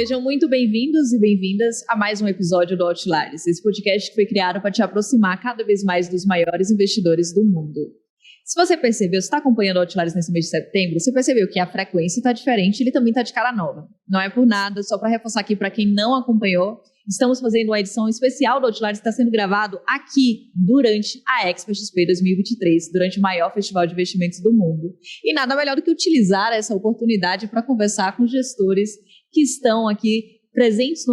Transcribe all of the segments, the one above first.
Sejam muito bem-vindos e bem-vindas a mais um episódio do Outliers, esse podcast que foi criado para te aproximar cada vez mais dos maiores investidores do mundo. Se você percebeu, se está acompanhando o Outliers nesse mês de setembro, você percebeu que a frequência está diferente e ele também está de cara nova. Não é por nada, só para reforçar aqui para quem não acompanhou, estamos fazendo uma edição especial do Outliers que está sendo gravado aqui durante a Expo XP 2023, durante o maior festival de investimentos do mundo. E nada melhor do que utilizar essa oportunidade para conversar com gestores que estão aqui presentes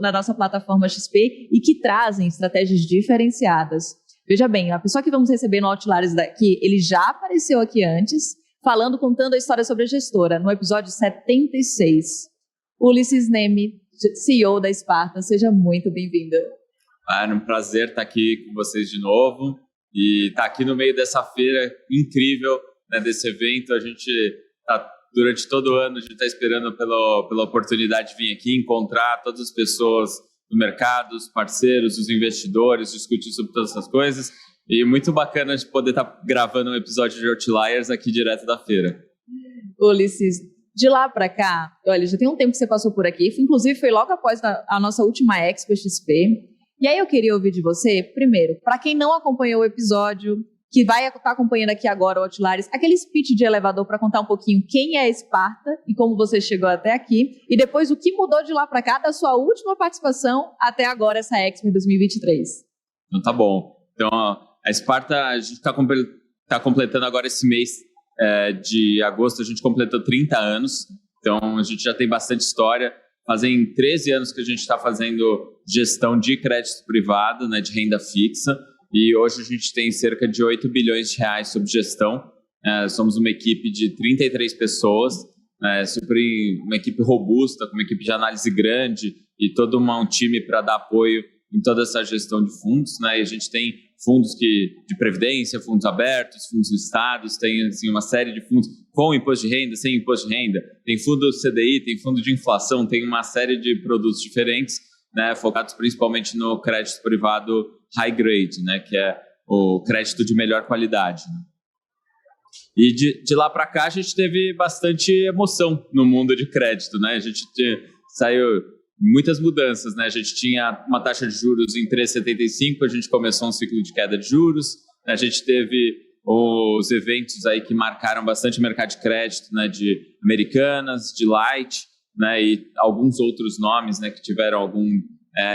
na nossa plataforma XP e que trazem estratégias diferenciadas. Veja bem, a pessoa que vamos receber no Outliers daqui, ele já apareceu aqui antes, contando a história sobre a gestora, no episódio 76. Ulisses Neme, CEO da Sparta, seja muito bem-vindo. É um prazer estar aqui com vocês de novo e estar aqui no meio dessa feira incrível, né, desse evento. A gente está, durante todo o ano, a gente está esperando pela oportunidade de vir aqui, encontrar todas as pessoas do mercado, os parceiros, os investidores, discutir sobre todas essas coisas. E muito bacana de poder estar gravando um episódio de Outliers aqui direto da feira. Ulisses, de lá para cá, olha, já tem um tempo que você passou por aqui, inclusive foi logo após a nossa última Expo XP. E aí eu queria ouvir de você, primeiro, para quem não acompanhou o episódio, que vai estar acompanhando aqui agora o Outliers, aquele speech de elevador para contar um pouquinho quem é a Sparta e como você chegou até aqui, e depois o que mudou de lá para cá da sua última participação até agora essa Expo 2023. Então tá bom. Então a Sparta, a gente está completando agora esse mês de agosto, a gente completou 30 anos, então a gente já tem bastante história. Fazem 13 anos que a gente está fazendo gestão de crédito privado, né, de renda fixa, e hoje a gente tem cerca de 8 bilhões de reais sob gestão. Somos uma equipe de 33 pessoas, uma equipe robusta, com uma equipe de análise grande e todo um time para dar apoio em toda essa gestão de fundos, né? E a gente tem fundos de previdência, fundos abertos, fundos listados, tem assim, uma série de fundos com imposto de renda, sem imposto de renda, tem fundo CDI, tem fundo de inflação, tem uma série de produtos diferentes, né, focados principalmente no crédito privado high grade, né, que é o crédito de melhor qualidade, né? E de lá para cá a gente teve bastante emoção no mundo de crédito, né? A gente saiu muitas mudanças, né? A gente tinha uma taxa de juros em 3,75, a gente começou um ciclo de queda de juros, né? A gente teve os eventos aí que marcaram bastante o mercado de crédito, né? De Americanas, de Light, né? E alguns outros nomes, né? Que tiveram algum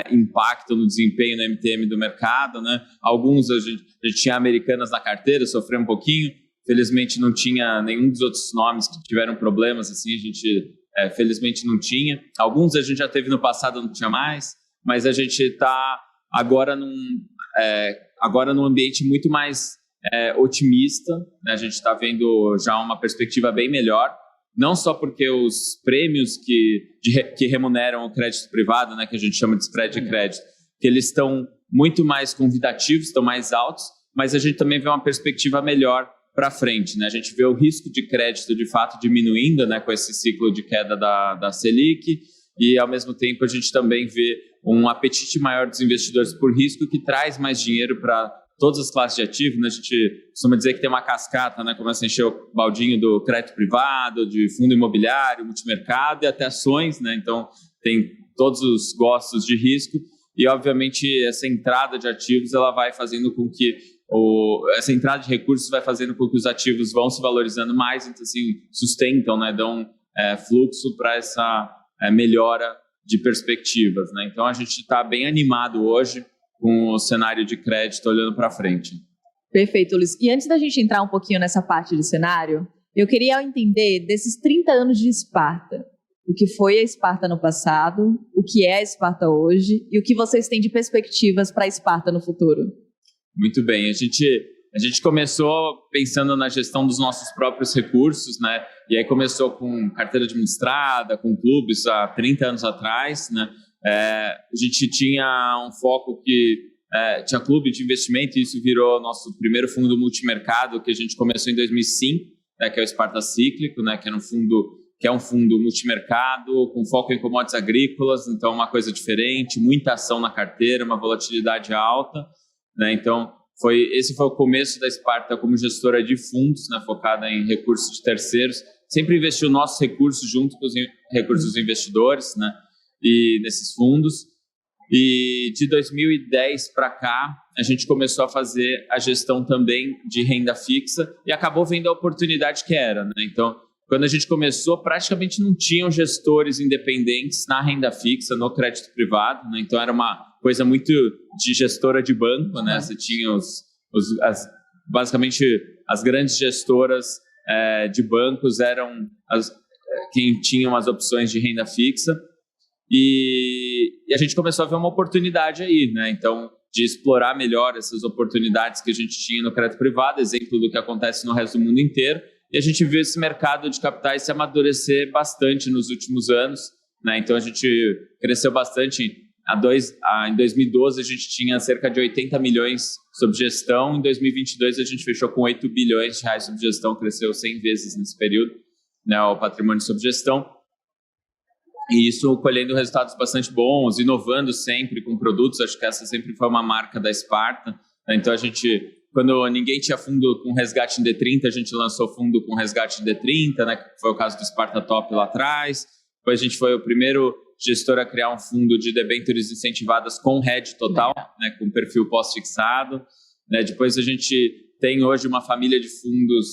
impacto no desempenho no MTM do mercado, né? Alguns a gente tinha Americanas na carteira, sofreu um pouquinho, felizmente não tinha nenhum dos outros nomes que tiveram problemas, assim, a gente felizmente não tinha. Alguns a gente já teve no passado, não tinha mais, mas a gente está agora num ambiente muito mais otimista, né? A gente está vendo já uma perspectiva bem melhor, não só porque os prêmios que remuneram o crédito privado, né, que a gente chama de spread de crédito, que eles estão muito mais convidativos, estão mais altos, mas a gente também vê uma perspectiva melhor para frente, né? A gente vê o risco de crédito de fato diminuindo, né, com esse ciclo de queda da Selic, e ao mesmo tempo a gente também vê um apetite maior dos investidores por risco que traz mais dinheiro para todas as classes de ativo, né? A gente costuma dizer que tem uma cascata, né? Começa a encher o baldinho do crédito privado, de fundo imobiliário, multimercado e até ações, né? Então tem todos os gostos de risco e obviamente essa entrada de ativos ela vai fazendo com que essa entrada de recursos vai fazendo com que os ativos vão se valorizando mais, então assim sustentam, né? Dão fluxo para essa melhora de perspectivas, né? Então a gente está bem animado hoje com o cenário de crédito olhando para frente. Perfeito, Luiz. E antes da gente entrar um pouquinho nessa parte de cenário, eu queria entender desses 30 anos de Sparta, o que foi a Sparta no passado, o que é a Sparta hoje e o que vocês têm de perspectivas para a Sparta no futuro. Muito bem, a gente começou pensando na gestão dos nossos próprios recursos, né? E aí começou com carteira administrada, com clubes há 30 anos atrás, né? A gente tinha um foco que tinha clube de investimento e isso virou nosso primeiro fundo multimercado que a gente começou em 2005, né, que é o Sparta Cíclico, né, que é um fundo multimercado com foco em commodities agrícolas, então uma coisa diferente, muita ação na carteira, uma volatilidade alta, né? Então esse foi o começo da Sparta como gestora de fundos, né, focada em recursos de terceiros, sempre investiu nossos recursos junto com os recursos dos investidores, né? e nesses fundos. E de 2010 para cá, a gente começou a fazer a gestão também de renda fixa e acabou vendo a oportunidade que era, né? Então, quando a gente começou, praticamente não tinham gestores independentes na renda fixa, no crédito privado, né? Então, era uma coisa muito de gestora de banco, né? Você tinha basicamente as grandes gestoras de bancos eram quem tinham as opções de renda fixa. E a gente começou a ver uma oportunidade aí, né? Então, de explorar melhor essas oportunidades que a gente tinha no crédito privado, exemplo do que acontece no resto do mundo inteiro. E a gente viu esse mercado de capitais se amadurecer bastante nos últimos anos, né? Então, a gente cresceu bastante. Em 2012, a gente tinha cerca de 80 milhões sob gestão. Em 2022, a gente fechou com 8 bilhões de reais sob gestão, cresceu 100 vezes nesse período, né, o patrimônio sob gestão. E isso colhendo resultados bastante bons, inovando sempre com produtos. Acho que essa sempre foi uma marca da Sparta, né? Então, quando ninguém tinha fundo com resgate em D30, a gente lançou fundo com resgate em D30, né? Que foi o caso do Sparta Top lá atrás. Depois a gente foi o primeiro gestor a criar um fundo de debêntures incentivadas com hedge total, né? Com perfil pós-fixado, né? Depois a gente tem hoje uma família de fundos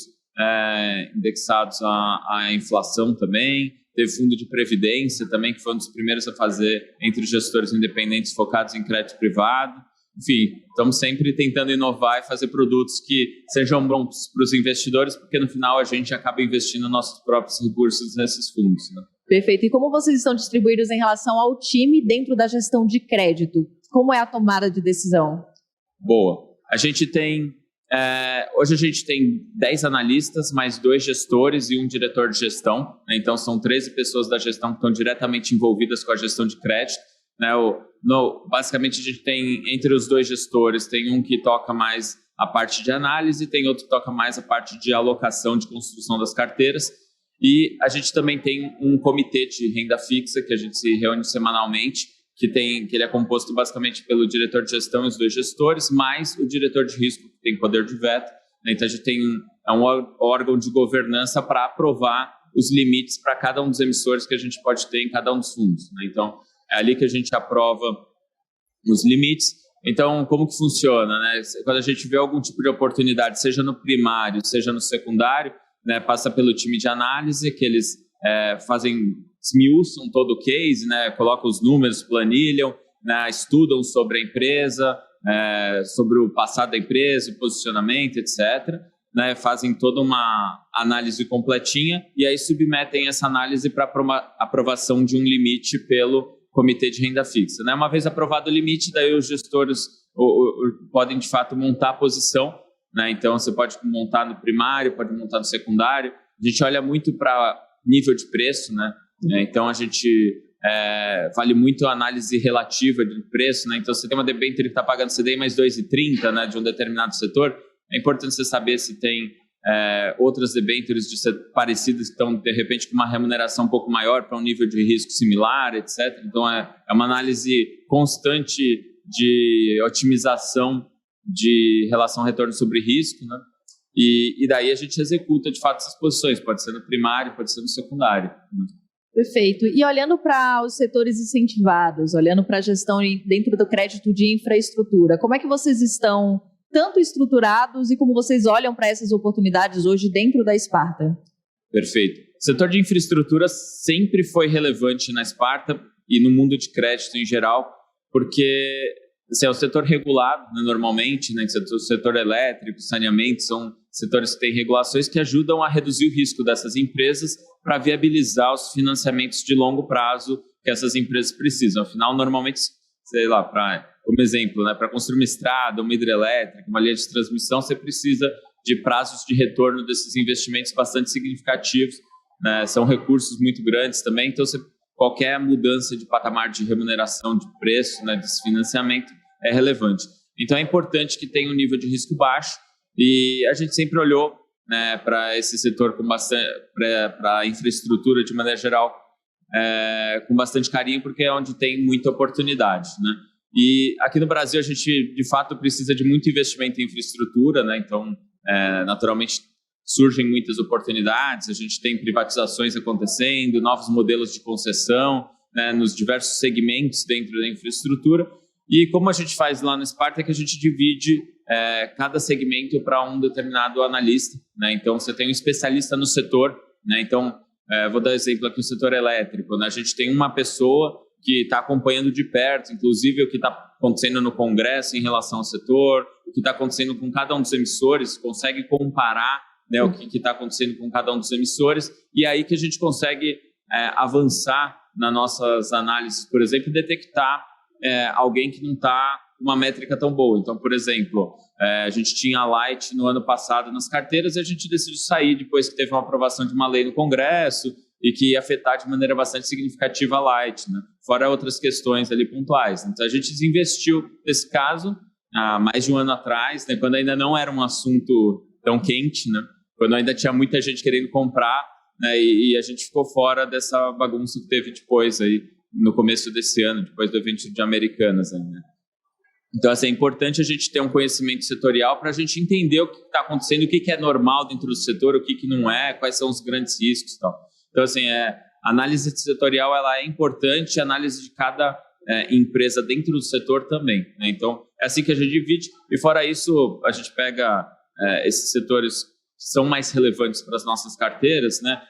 indexados à inflação também. Teve fundo de previdência também, que foi um dos primeiros a fazer entre os gestores independentes focados em crédito privado. Enfim, estamos sempre tentando inovar e fazer produtos que sejam bons para os investidores, porque no final a gente acaba investindo nossos próprios recursos nesses fundos, né? Perfeito. E como vocês estão distribuídos em relação ao time dentro da gestão de crédito? Como é a tomada de decisão? Boa. Hoje a gente tem 10 analistas, mais 2 gestores e um diretor de gestão, né? Então, são 13 pessoas da gestão que estão diretamente envolvidas com a gestão de crédito, né? Basicamente, a gente tem, entre os 2 gestores, tem um que toca mais a parte de análise, tem outro que toca mais a parte de alocação, de construção das carteiras. E a gente também tem um comitê de renda fixa, que a gente se reúne semanalmente, que ele é composto basicamente pelo diretor de gestão e os 2 gestores, mais o diretor de risco, que tem poder de veto, né? Então, a gente tem um órgão de governança para aprovar os limites para cada um dos emissores que a gente pode ter em cada um dos fundos, né? Então, é ali que a gente aprova os limites. Então, como que funciona, né? Quando a gente vê algum tipo de oportunidade, seja no primário, seja no secundário, né, passa pelo time de análise, que eles esmiuçam todo o case, né, colocam os números, planilham, né, estudam sobre a empresa, sobre o passado da empresa, o posicionamento, etc., né, fazem toda uma análise completinha e aí submetem essa análise para aprovação de um limite pelo comitê de renda fixa, né? Uma vez aprovado o limite, daí os gestores podem, de fato, montar a posição, né? Então, você pode montar no primário, pode montar no secundário. A gente olha muito para nível de preço, né? Então, a gente vale muito a análise relativa de preço, né? Então, você tem uma debênture que está pagando CDI mais 2,30, né, de um determinado setor. É importante você saber se tem outras debêntures parecidas que estão, de repente, com uma remuneração um pouco maior para um nível de risco similar, etc. Então, é uma análise constante de otimização de relação retorno sobre risco, né? E daí a gente executa, de fato, essas posições. Pode ser no primário, pode ser no secundário. Perfeito. E olhando para os setores incentivados, olhando para a gestão dentro do crédito de infraestrutura, como é que vocês estão tanto estruturados e como vocês olham para essas oportunidades hoje dentro da Sparta? Perfeito. O setor de infraestrutura sempre foi relevante na Sparta e no mundo de crédito em geral, porque é o setor regulado, né, normalmente, né, o setor elétrico, saneamento, são setores que têm regulações que ajudam a reduzir o risco dessas empresas para viabilizar os financiamentos de longo prazo que essas empresas precisam. Afinal, normalmente, sei lá, como exemplo, né, para construir uma estrada, uma hidrelétrica, uma linha de transmissão, você precisa de prazos de retorno desses investimentos bastante significativos, né, são recursos muito grandes também, então qualquer mudança de patamar de remuneração de preço, né, desse financiamento é relevante. Então, é importante que tenha um nível de risco baixo e a gente sempre olhou, né, para esse setor para a infraestrutura de maneira geral com bastante carinho, porque é onde tem muita oportunidade, né? E aqui no Brasil a gente de fato precisa de muito investimento em infraestrutura, né? Então naturalmente surgem muitas oportunidades, a gente tem privatizações acontecendo, novos modelos de concessão, né, nos diversos segmentos dentro da infraestrutura. E como a gente faz lá no Sparta é que a gente divide cada segmento para um determinado analista, né? Então, você tem um especialista no setor, né? Então, vou dar exemplo aqui, o setor elétrico, né? A gente tem uma pessoa que está acompanhando de perto, inclusive o que está acontecendo no Congresso em relação ao setor, o que está acontecendo com cada um dos emissores, consegue comparar, né, o que está acontecendo com cada um dos emissores, e aí que a gente consegue avançar nas nossas análises, por exemplo, e detectar alguém que não está com uma métrica tão boa. Então, por exemplo, a gente tinha a Light no ano passado nas carteiras e a gente decidiu sair depois que teve uma aprovação de uma lei no Congresso e que ia afetar de maneira bastante significativa a Light, né? Fora outras questões ali pontuais. Então, a gente desinvestiu nesse caso há mais de um ano atrás, né, quando ainda não era um assunto tão quente, né, quando ainda tinha muita gente querendo comprar, né, e a gente ficou fora dessa bagunça que teve depois aí, no começo desse ano, depois do evento de Americanas. Né? Então, assim, é importante a gente ter um conhecimento setorial para a gente entender o que está acontecendo, o que é normal dentro do setor, o que não é, quais são os grandes riscos e tal. Então, assim, a análise setorial ela é importante, a análise de cada empresa dentro do setor também. Né? Então, é assim que a gente divide. E fora isso, a gente pega esses setores que são mais relevantes para as nossas carteiras, né?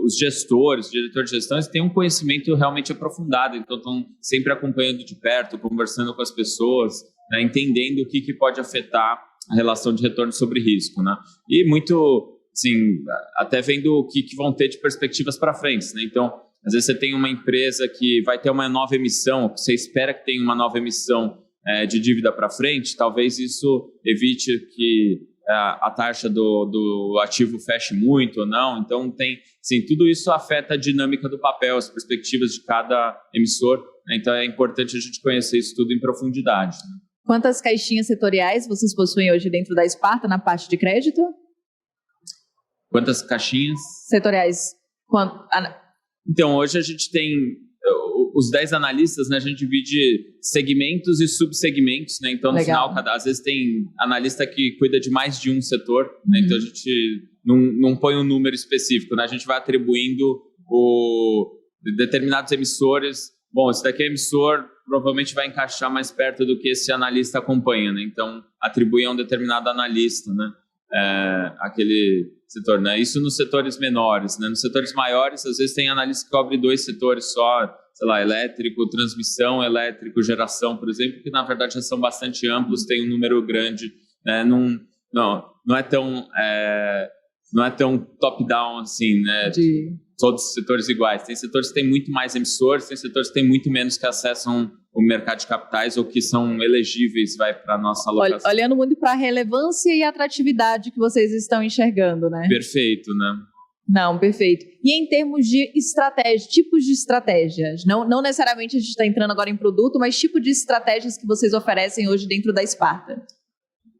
Os gestores, o diretor de gestão, eles têm um conhecimento realmente aprofundado, então estão sempre acompanhando de perto, conversando com as pessoas, né, entendendo o que pode afetar a relação de retorno sobre risco, né? E muito, assim, até vendo o que vão ter de perspectivas para frente, né? Então, às vezes você tem uma empresa que vai ter uma nova emissão, que você espera que tenha uma nova emissão de dívida para frente, talvez isso evite que a taxa do ativo feche muito ou não. Então, assim, tudo isso afeta a dinâmica do papel, as perspectivas de cada emissor. Né? Então, é importante a gente conhecer isso tudo em profundidade. Né? Quantas caixinhas setoriais vocês possuem hoje dentro da Sparta na parte de crédito? Quantas caixinhas? Setoriais. Então, hoje a gente tem os 10 analistas, né, a gente divide segmentos e subsegmentos, né? Então, no Legal. final, às vezes tem analista que cuida de mais de um setor, né? Então a gente não põe um número específico, né? A gente vai atribuindo determinados emissores. Bom, esse daqui é emissor, provavelmente vai encaixar mais perto do que esse analista acompanha, né? Então, atribui a um determinado analista, né? Aquele setor, né? Isso nos setores menores, né? Nos setores maiores, às vezes tem analista que cobre 2 setores só, sei lá, elétrico, transmissão, elétrico, geração, por exemplo, que na verdade já são bastante amplos, tem um número grande, né? Não é tão top-down assim, né? Todos os setores iguais. Tem setores que têm muito mais emissores, tem setores que têm muito menos que acessam o mercado de capitais ou que são elegíveis para a nossa alocação. Olhando muito para a relevância e atratividade que vocês estão enxergando, né? Perfeito, né? Não, perfeito. E em termos de estratégia, tipos de estratégias, não necessariamente a gente está entrando agora em produto, mas tipo de estratégias que vocês oferecem hoje dentro da Sparta.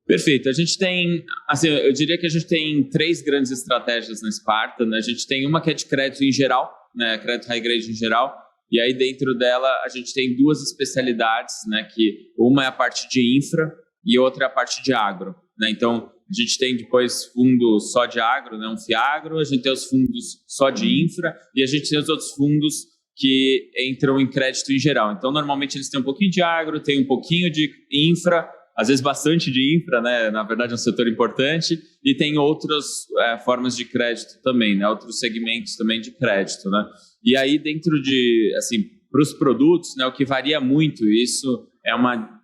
Perfeito. A gente tem, assim, eu diria que a gente tem 3 grandes estratégias na Sparta, né? A gente tem uma que é de crédito em geral, né? Crédito high grade em geral, e aí dentro dela a gente tem 2 especialidades, né? Que uma é a parte de infra e outra é a parte de agro, né? Então, a gente tem depois fundo só de agro, né? Um FIAGRO, a gente tem os fundos só de infra e a gente tem os outros fundos que entram em crédito em geral. Então, normalmente eles têm um pouquinho de agro, tem um pouquinho de infra, às vezes bastante de infra, né? Na verdade é um setor importante, e tem outras formas de crédito também, né? Outros segmentos também de crédito, né? E aí dentro de, assim, para os produtos, né? O que varia muito, isso é uma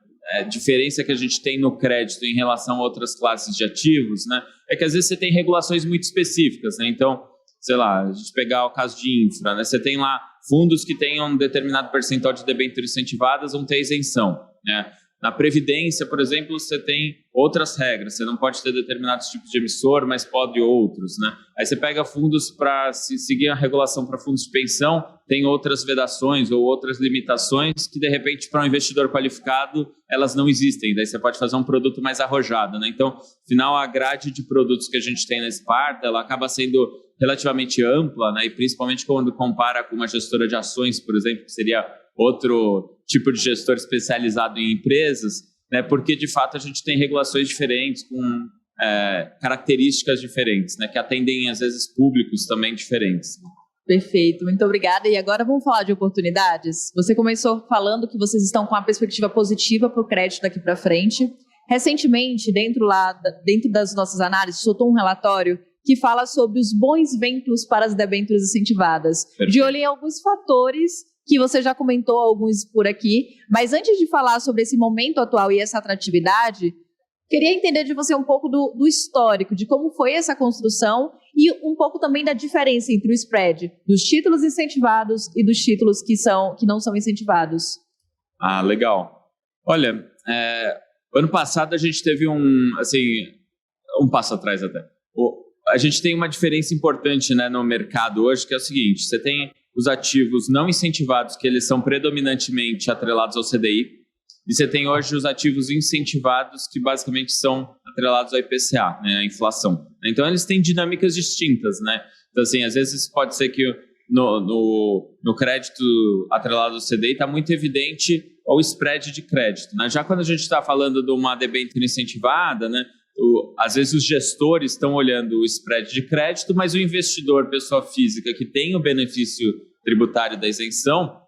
diferença que a gente tem no crédito em relação a outras classes de ativos, né? É que às vezes você tem regulações muito específicas, né? Então, sei lá, a gente pegar o caso de infra, né? Você tem lá fundos que tenham um determinado percentual de debêntures incentivadas, vão ter isenção, né? Na Previdência, por exemplo, você tem outras regras. Você não pode ter determinados tipos de emissor, mas pode outros, né? Aí você pega fundos para seguir a regulação para fundos de pensão, tem outras vedações ou outras limitações que, de repente, para um investidor qualificado, elas não existem. Daí você pode fazer um produto mais arrojado, né? Então, afinal, a grade de produtos que a gente tem na Sparta, ela acaba sendo relativamente ampla, né? E principalmente quando compara com uma gestora de ações, por exemplo, que seria outro tipo de gestor especializado em empresas, né? Porque de fato a gente tem regulações diferentes com características diferentes, né? Que atendem às vezes públicos também diferentes. Perfeito, muito obrigada. E agora vamos falar de oportunidades. Você começou falando que vocês estão com uma perspectiva positiva para o crédito daqui para frente. Recentemente, dentro das nossas análises, soltou um relatório que fala sobre os bons ventos para as debêntures incentivadas. Perfeito. De olho em alguns fatores que você já comentou alguns por aqui, mas antes de falar sobre esse momento atual e essa atratividade, queria entender de você um pouco do histórico, de como foi essa construção e um pouco também da diferença entre o spread dos títulos incentivados e dos títulos que não são incentivados. Ah, legal. Olha, ano passado a gente teve um passo atrás até. A gente tem uma diferença importante, né, no mercado hoje, que é o seguinte: você tem os ativos não incentivados, que eles são predominantemente atrelados ao CDI, e você tem hoje os ativos incentivados, que basicamente são atrelados ao IPCA, né, a inflação. Então, eles têm dinâmicas distintas, né? Então, assim, às vezes pode ser que no crédito atrelado ao CDI está muito evidente o spread de crédito, né? Já quando a gente está falando de uma debênture incentivada, né, às vezes os gestores estão olhando o spread de crédito, mas o investidor, pessoa física, que tem o benefício tributário da isenção,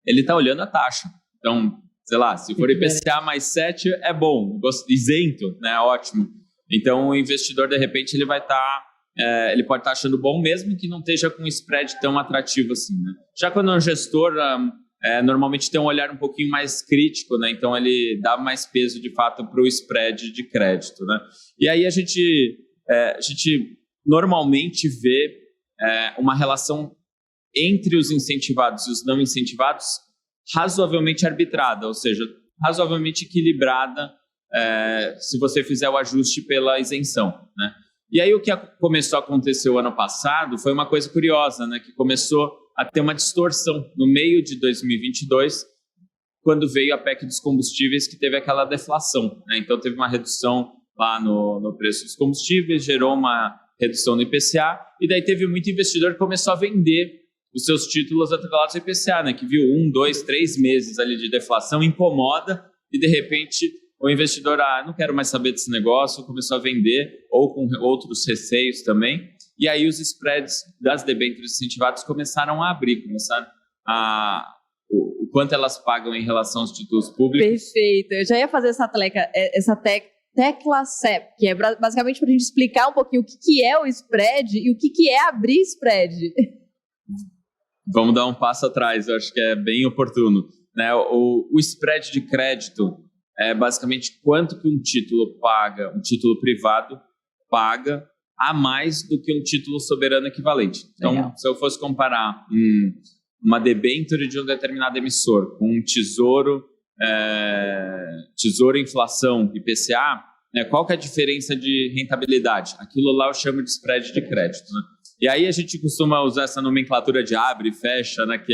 ele está olhando a taxa. Então, sei lá, se for IPCA mais 7, é bom, isento, né, ótimo. Então, o investidor, de repente, ele vai estar, ele pode estar achando bom, mesmo que não esteja com um spread tão atrativo assim, né? Já quando é um gestor, normalmente tem um olhar um pouquinho mais crítico, né? Então, ele dá mais peso, de fato, para o spread de crédito, né? E aí a gente normalmente vê uma relação entre os incentivados e os não incentivados razoavelmente arbitrada, ou seja, razoavelmente equilibrada, se você fizer o ajuste pela isenção, né? E aí o que começou a acontecer o ano passado foi uma coisa curiosa, né? Que começou a ter uma distorção no meio de 2022, quando veio a PEC dos combustíveis, que teve aquela deflação, né? Então teve uma redução lá no preço dos combustíveis, gerou uma redução no IPCA, e daí teve muito investidor que começou a vender os seus títulos atrelados ao IPCA, né, que viu 1, 2, 3 meses ali de deflação, incomoda, e de repente o investidor, não quero mais saber desse negócio, começou a vender, ou com outros receios também, e aí os spreads das debêntures incentivadas começaram a abrir, o quanto elas pagam em relação aos títulos públicos. Perfeito, eu já ia fazer essa tecla CEP, que é basicamente para a gente explicar um pouquinho o que é o spread e o que é abrir spread. Vamos dar um passo atrás, eu acho que é bem oportuno, né? O spread de crédito é basicamente quanto que um título privado paga a mais do que um título soberano equivalente. Então, legal. Se eu fosse comparar uma debênture de um determinado emissor com um tesouro inflação IPCA, né, qual que é a diferença de rentabilidade? Aquilo lá eu chamo de spread de crédito, né? E aí a gente costuma usar essa nomenclatura de abre e fecha, né, que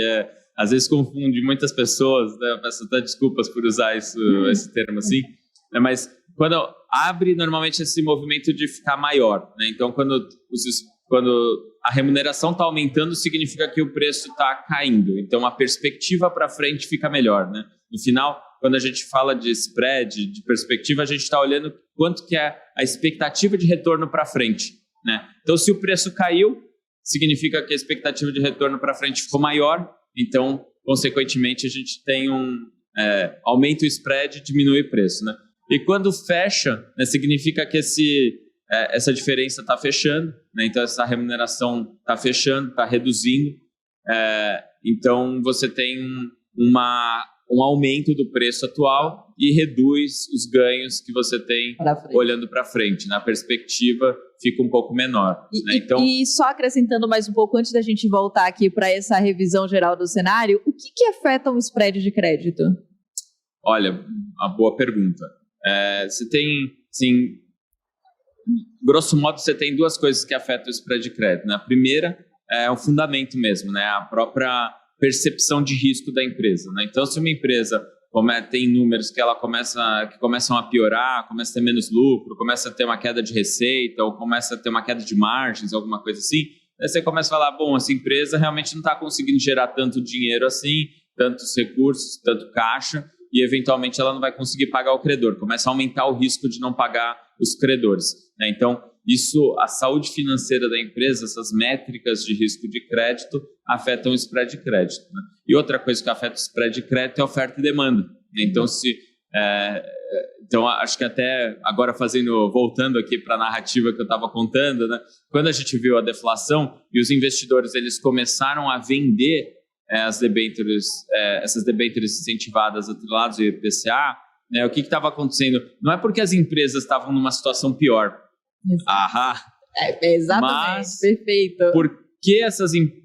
às vezes confunde muitas pessoas, né? Eu peço até desculpas por usar esse termo assim, né? Mas quando abre, normalmente esse movimento de ficar maior, né? Então quando a remuneração está aumentando, significa que o preço está caindo, então a perspectiva para frente fica melhor, né? No final, quando a gente fala de spread, de perspectiva, a gente está olhando quanto que é a expectativa de retorno para frente, né? Então, se o preço caiu, significa que a expectativa de retorno para frente ficou maior, então, consequentemente, a gente tem aumenta o spread e diminui o preço, né? E quando fecha, né, significa que essa diferença está fechando, né? Então, essa remuneração está fechando, está reduzindo, então você tem um aumento do preço atual e reduz os ganhos que você tem olhando para frente. Na perspectiva, fica um pouco menor. Né? E só acrescentando mais um pouco, antes da gente voltar aqui para essa revisão geral do cenário, o que afeta um spread de crédito? Olha, uma boa pergunta. Você tem, assim, grosso modo, você tem duas coisas que afetam o spread de crédito, né? A primeira é o fundamento mesmo, né? A própria percepção de risco da empresa, né? Então, se uma empresa tem números que começam a piorar, começa a ter menos lucro, começa a ter uma queda de receita, ou começa a ter uma queda de margens, alguma coisa assim, aí você começa a falar, bom, essa empresa realmente não está conseguindo gerar tanto dinheiro assim, tantos recursos, tanto caixa, e eventualmente ela não vai conseguir pagar o credor. Começa a aumentar o risco de não pagar os credores, né? Então, isso, a saúde financeira da empresa, essas métricas de risco de crédito, afetam o spread de crédito, né? E outra coisa que afeta o spread de crédito é oferta e demanda. Então, então acho que até agora voltando aqui para a narrativa que eu estava contando, né? Quando a gente viu a deflação e os investidores eles começaram a vender as debêntures, essas debêntures incentivadas atreladas ao IPCA, né? O que estava acontecendo? Não é porque as empresas estavam numa situação pior. Exatamente, mas perfeito. Porque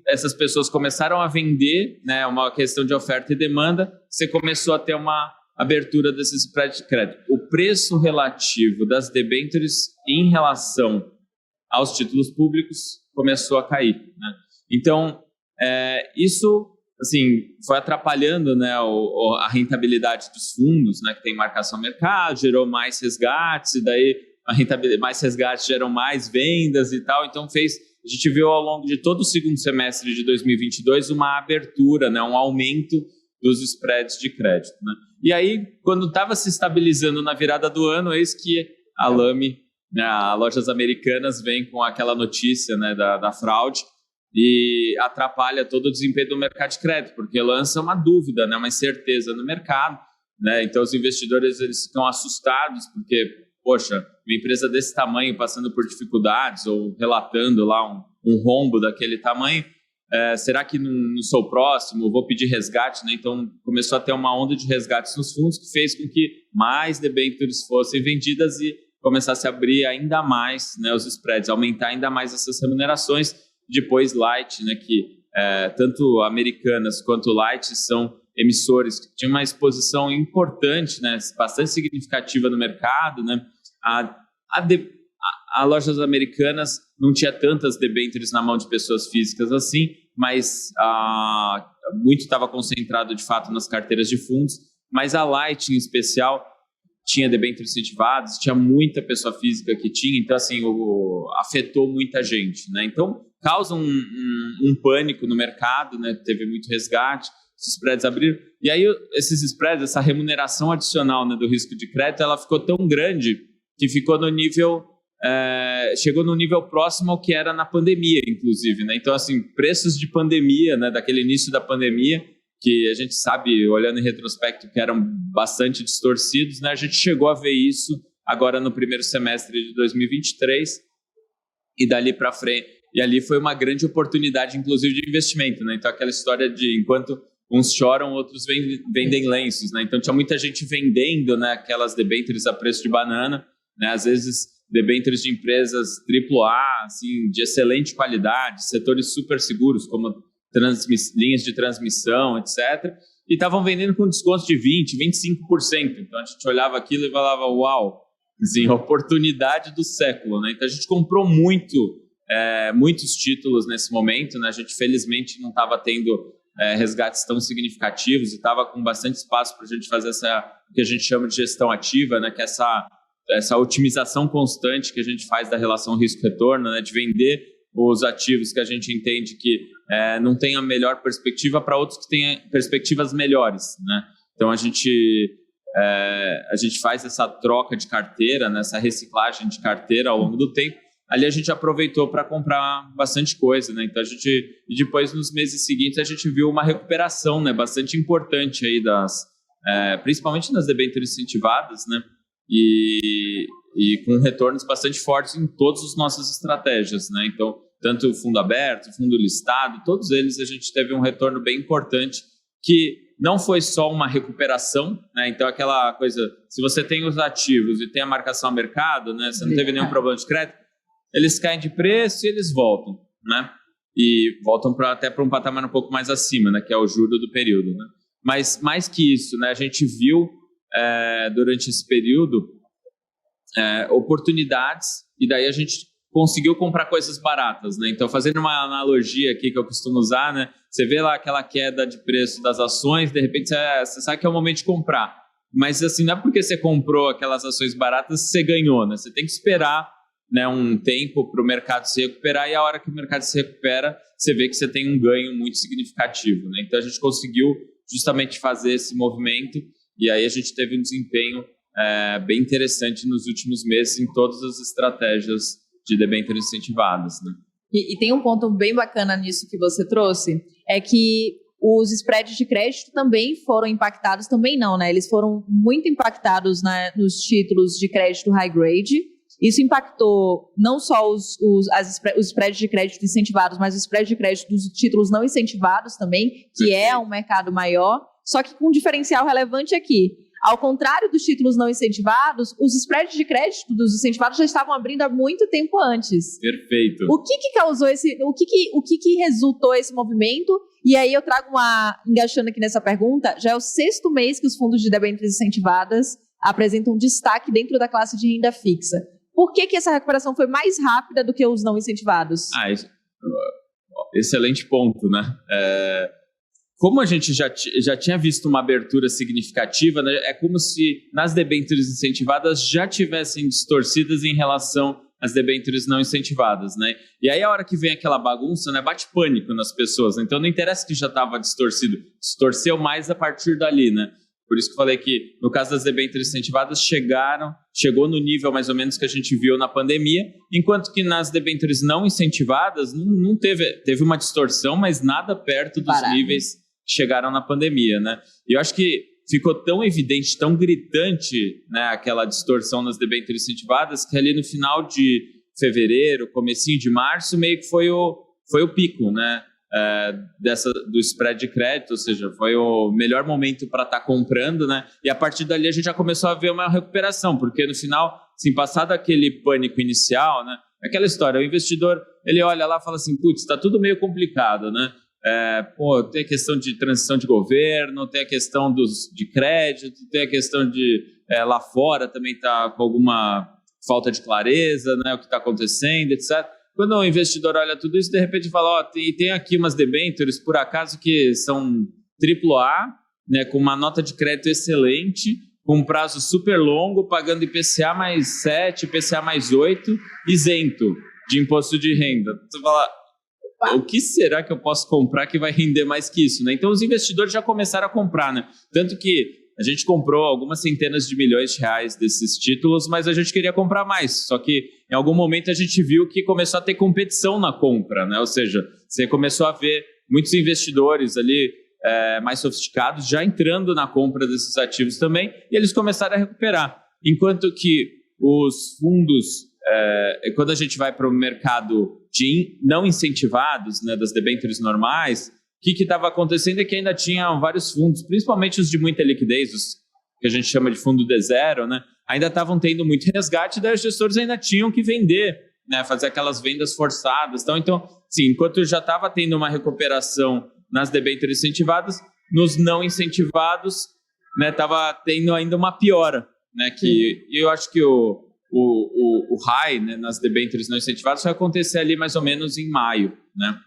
essas pessoas começaram a vender, né, uma questão de oferta e demanda, você começou a ter uma abertura desses spread de crédito. O preço relativo das debêntures em relação aos títulos públicos começou a cair, né? Então, isso assim, foi atrapalhando, né, a rentabilidade dos fundos, né, que tem marcação mercado, gerou mais resgates, e daí mais resgates geram mais vendas e tal. Então, a gente viu ao longo de todo o segundo semestre de 2022 uma abertura, né, um aumento dos spreads de crédito, né? E aí, quando estava se estabilizando na virada do ano, eis que a Lame, né, a Lojas Americanas, vem com aquela notícia, né, da fraude e atrapalha todo o desempenho do mercado de crédito, porque lança uma dúvida, né, uma incerteza no mercado, né? Então, os investidores eles ficam assustados porque, poxa, uma empresa desse tamanho passando por dificuldades ou relatando lá um rombo daquele tamanho, será que não sou próximo? Vou pedir resgate, né? Então, começou a ter uma onda de resgates nos fundos que fez com que mais debêntures fossem vendidas e começasse a abrir ainda mais, né, os spreads, aumentar ainda mais essas remunerações. Depois, Light, né, que tanto Americanas quanto Light são emissores que tinham uma exposição importante, né, bastante significativa no mercado, né? A Lojas Americanas não tinha tantas debêntures na mão de pessoas físicas assim, mas muito estava concentrado de fato nas carteiras de fundos, mas a Light em especial tinha debêntures incentivadas, tinha muita pessoa física que tinha, então assim, afetou muita gente, né? Então causa um pânico no mercado, né? Teve muito resgate, os spreads abriram, e aí esses spreads, essa remuneração adicional, né, do risco de crédito, ela ficou tão grande que ficou no nível, chegou no nível próximo ao que era na pandemia, inclusive, né? Então, assim, preços de pandemia, né, daquele início da pandemia, que a gente sabe, olhando em retrospecto, que eram bastante distorcidos, né? A gente chegou a ver isso agora no primeiro semestre de 2023 e dali para frente. E ali foi uma grande oportunidade, inclusive, de investimento, né? Então, aquela história de enquanto uns choram, outros vendem lenços, né? Então, tinha muita gente vendendo, né, aquelas debêntures a preço de banana, né? Às vezes, debêntures de empresas AAA, assim, de excelente qualidade, setores super seguros, como linhas de transmissão, etc. E estavam vendendo com desconto de 20%, 25%. Então, a gente olhava aquilo e falava, uau, assim, oportunidade do século, né? Então, a gente comprou muitos títulos nesse momento, né? A gente, felizmente, não estava tendo resgates tão significativos e estava com bastante espaço para a gente fazer o que a gente chama de gestão ativa, né? Que é essa otimização constante que a gente faz da relação risco-retorno, né? De vender os ativos que a gente entende que não tem a melhor perspectiva para outros que têm perspectivas melhores, né? Então, a gente faz essa troca de carteira, né? Essa reciclagem de carteira ao longo do tempo. Ali a gente aproveitou para comprar bastante coisa, né? Então, e depois, nos meses seguintes, a gente viu uma recuperação, né, bastante importante aí principalmente nas debêntures incentivadas, né? E com retornos bastante fortes em todas as nossas estratégias, né? Então, tanto o fundo aberto, o fundo listado, todos eles a gente teve um retorno bem importante, que não foi só uma recuperação, né? Então, aquela coisa, se você tem os ativos e tem a marcação a mercado, né? Você não teve nenhum problema de crédito, eles caem de preço e eles voltam, né? E voltam até para um patamar um pouco mais acima, né? Que é o juro do período, né? Mas, mais que isso, né? A gente viu durante esse período oportunidades, e daí a gente conseguiu comprar coisas baratas, né? Então, fazendo uma analogia aqui que eu costumo usar, né? Você vê lá aquela queda de preço das ações, de repente você sabe que é o momento de comprar. Mas, assim, não é porque você comprou aquelas ações baratas que você ganhou, né? Você tem que esperar, né, um tempo para o mercado se recuperar, e a hora que o mercado se recupera, você vê que você tem um ganho muito significativo, né? Então, a gente conseguiu justamente fazer esse movimento, e aí a gente teve um desempenho bem interessante nos últimos meses em todas as estratégias de debêntures incentivadas, né? E tem um ponto bem bacana nisso que você trouxe, é que os spreads de crédito também foram impactados, também não, né? Eles foram muito impactados, né, nos títulos de crédito high grade. Isso impactou não só os spreads de crédito incentivados, mas os spreads de crédito dos títulos não incentivados também, que é um mercado maior, só que com um diferencial relevante aqui. Ao contrário dos títulos não incentivados, os spreads de crédito dos incentivados já estavam abrindo há muito tempo antes. Perfeito. O que causou o que resultou esse movimento? E aí eu trago engaixando aqui nessa pergunta, já é o 6º mês que os fundos de debêntures incentivadas apresentam destaque dentro da classe de renda fixa. Por que essa recuperação foi mais rápida do que os não incentivados? Excelente ponto, né? Como a gente já tinha visto uma abertura significativa, né, é como se nas debêntures incentivadas já tivessem distorcidas em relação às debêntures não incentivadas, né? E aí a hora que vem aquela bagunça, né, bate pânico nas pessoas, né? Então não interessa que já estava distorcido, distorceu mais a partir dali, né? Por isso que eu falei que no caso das debêntures incentivadas chegou no nível mais ou menos que a gente viu na pandemia, enquanto que nas debêntures não incentivadas não teve uma distorção, mas nada perto dos níveis que chegaram na pandemia, né? E eu acho que ficou tão evidente, tão gritante, né, aquela distorção nas debêntures incentivadas, que ali no final de fevereiro, comecinho de março, meio que foi o pico, né, do spread de crédito, ou seja, foi o melhor momento para estar comprando, né? E a partir dali a gente já começou a ver uma recuperação, porque no final, assim, passado aquele pânico inicial, né, aquela história, o investidor, ele olha lá e fala assim, putz, está tudo meio complicado, né? Tem a questão de transição de governo, tem a questão de crédito, tem a questão de lá fora também está com alguma falta de clareza, né, o que está acontecendo, etc. Quando o investidor olha tudo isso, de repente fala, tem aqui umas debêntures, por acaso, que são AAA, né, com uma nota de crédito excelente, com um prazo super longo, pagando IPCA mais 7, IPCA mais 8, isento de imposto de renda. Você fala, o que será que eu posso comprar que vai render mais que isso, né? Então os investidores já começaram a comprar, né? Tanto que a gente comprou algumas centenas de milhões de reais desses títulos, mas a gente queria comprar mais. Só que em algum momento a gente viu que começou a ter competição na compra, né? Ou seja, você começou a ver muitos investidores ali mais sofisticados já entrando na compra desses ativos também, e eles começaram a recuperar. Enquanto que os fundos, quando a gente vai para o mercado de não incentivados, né, das debêntures normais, o que estava acontecendo é que ainda tinha vários fundos, principalmente os de muita liquidez, os que a gente chama de fundo D0, né, ainda estavam tendo muito resgate, daí os gestores ainda tinham que vender, né, fazer aquelas vendas forçadas. Então sim, enquanto já estava tendo uma recuperação nas debêntures incentivadas, nos não incentivados, né, estava tendo ainda uma piora, né, que eu acho que o high, né, nas debêntures não incentivadas vai acontecer ali mais ou menos em maio, né?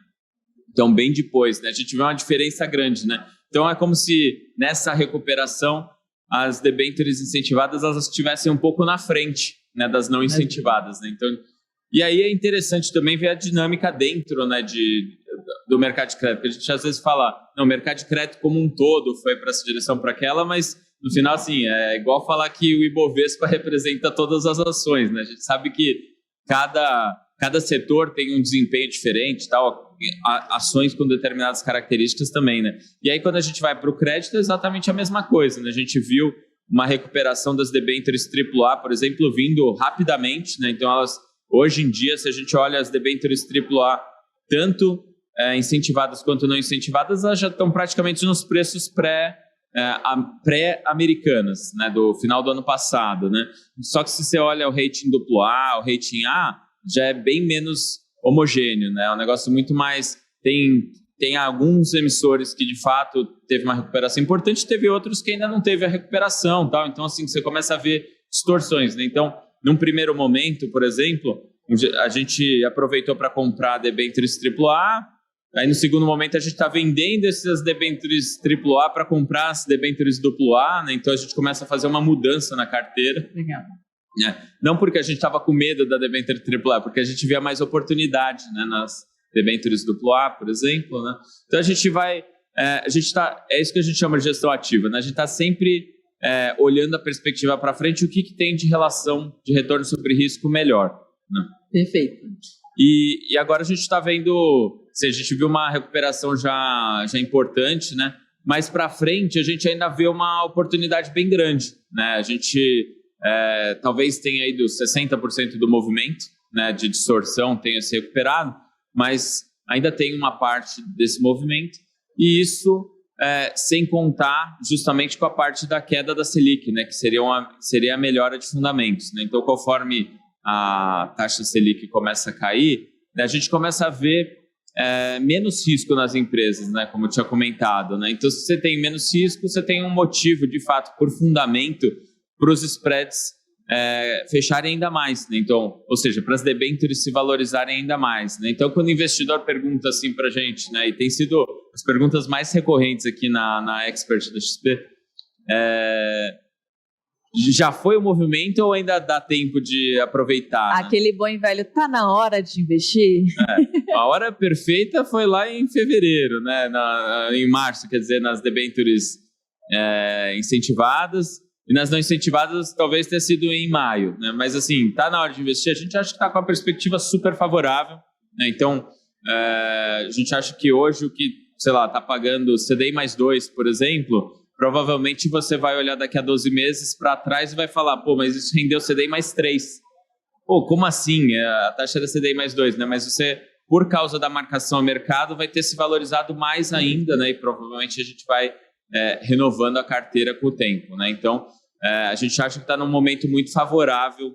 Então, bem depois, né? A gente vê uma diferença grande, né? Então, é como se nessa recuperação as debêntures incentivadas elas estivessem um pouco na frente, né, das não incentivadas, né? Então, e aí é interessante também ver a dinâmica dentro, né, do mercado de crédito, porque a gente às vezes fala, não, o mercado de crédito como um todo foi para essa direção, para aquela, mas no final, assim, é igual falar que o Ibovespa representa todas as ações, né? A gente sabe que cada setor tem um desempenho diferente, tal, ações com determinadas características também, né? E aí, quando a gente vai para o crédito, é exatamente a mesma coisa, né? A gente viu uma recuperação das debêntures AAA, por exemplo, vindo rapidamente, né? Então, hoje em dia, se a gente olha as debêntures AAA, tanto incentivadas quanto não incentivadas, elas já estão praticamente nos preços pré-americanas, né, do final do ano passado, né? Só que se você olha o rating AA, o rating A, já é bem menos homogêneo, né? É um negócio muito mais... Tem alguns emissores que, de fato, teve uma recuperação importante, teve outros que ainda não teve a recuperação, tal. Então, assim, você começa a ver distorções, né? Então, num primeiro momento, por exemplo, a gente aproveitou para comprar debêntures AAA. Aí, no segundo momento, a gente está vendendo essas debêntures AAA para comprar as debêntures AA, né? Então, a gente começa a fazer uma mudança na carteira. Legal. Não porque a gente estava com medo da debênture AAA, porque a gente via mais oportunidade, né, nas debêntures AA, por exemplo, né? Então, a gente vai... é isso que a gente chama de gestão ativa, né? A gente está sempre olhando a perspectiva para frente, o que tem de relação de retorno sobre risco melhor, né? Perfeito. E agora a gente está vendo, a gente viu uma recuperação já importante, né? Mas para frente a gente ainda vê uma oportunidade bem grande, né? A gente talvez tenha ido 60% do movimento, né, de distorção tenha se recuperado, mas ainda tem uma parte desse movimento, e isso sem contar justamente com a parte da queda da Selic, né, que seria a melhora de fundamentos, né? Então, conforme a taxa Selic começa a cair, né, a gente começa a ver menos risco nas empresas, né, como eu tinha comentado, né? Então, se você tem menos risco, você tem um motivo, de fato, por fundamento, para os spreads fecharem ainda mais, né? Então, ou seja, para as debêntures se valorizarem ainda mais, né? Então, quando o investidor pergunta assim para a gente, né, e tem sido as perguntas mais recorrentes aqui na Expert da XP, já foi o movimento ou ainda dá tempo de aproveitar? Aquele bom e velho, tá na hora de investir? A hora perfeita foi lá em fevereiro, né? Em março, quer dizer, nas debêntures incentivadas, e nas não incentivadas talvez tenha sido em maio, né? Mas assim, tá na hora de investir, a gente acha que está com uma perspectiva super favorável, né? Então, a gente acha que hoje o que, sei lá, está pagando CDI mais 2, por exemplo, provavelmente você vai olhar daqui a 12 meses para trás e vai falar, pô, mas isso rendeu CDI mais 3. Pô, como assim? A taxa da CDI mais 2, né? Mas você, por causa da marcação ao mercado, vai ter se valorizado mais ainda, né? E provavelmente a gente vai renovando a carteira com o tempo, né? Então, a gente acha que está num momento muito favorável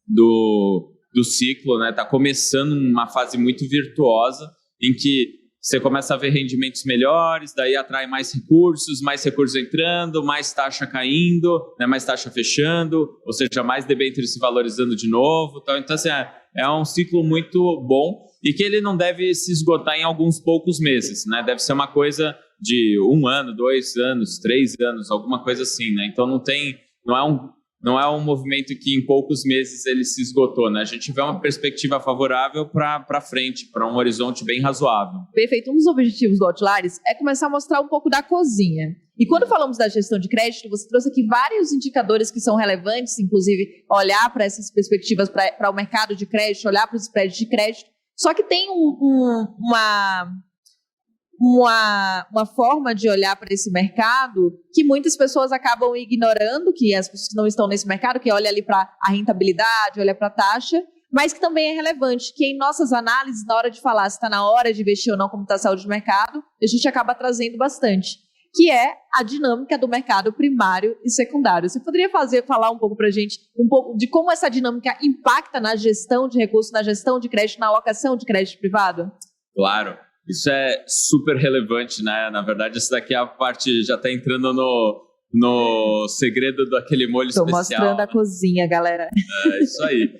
do ciclo, né? Está começando uma fase muito virtuosa em que você começa a ver rendimentos melhores, daí atrai mais recursos entrando, mais taxa caindo, né? Mais taxa fechando, ou seja, mais debêntures se valorizando de novo. Então assim, é um ciclo muito bom e que ele não deve se esgotar em alguns poucos meses, né? Deve ser uma coisa de 1 ano, 2 anos, 3 anos, alguma coisa assim, né? Então não é um movimento que em poucos meses ele se esgotou, né? A gente vê uma perspectiva favorável para frente, para um horizonte bem razoável. Perfeito. Um dos objetivos do Outliers é começar a mostrar um pouco da cozinha. E quando falamos da gestão de crédito, você trouxe aqui vários indicadores que são relevantes, inclusive olhar para essas perspectivas para o mercado de crédito, olhar para os spreads de crédito. Só que tem uma forma de olhar para esse mercado que muitas pessoas acabam ignorando, que as pessoas que não estão nesse mercado, que olha ali para a rentabilidade, olha para a taxa, mas que também é relevante, que em nossas análises, na hora de falar se está na hora de investir ou não, como está a saúde do mercado, a gente acaba trazendo bastante, que é a dinâmica do mercado primário e secundário. Você poderia falar um pouco para a gente, um pouco de como essa dinâmica impacta na gestão de recursos, na gestão de crédito, na alocação de crédito privado? Claro. Isso é super relevante, né? Na verdade, essa daqui é a parte, já está entrando no segredo daquele molho especial. Estou mostrando a cozinha, galera. Isso aí.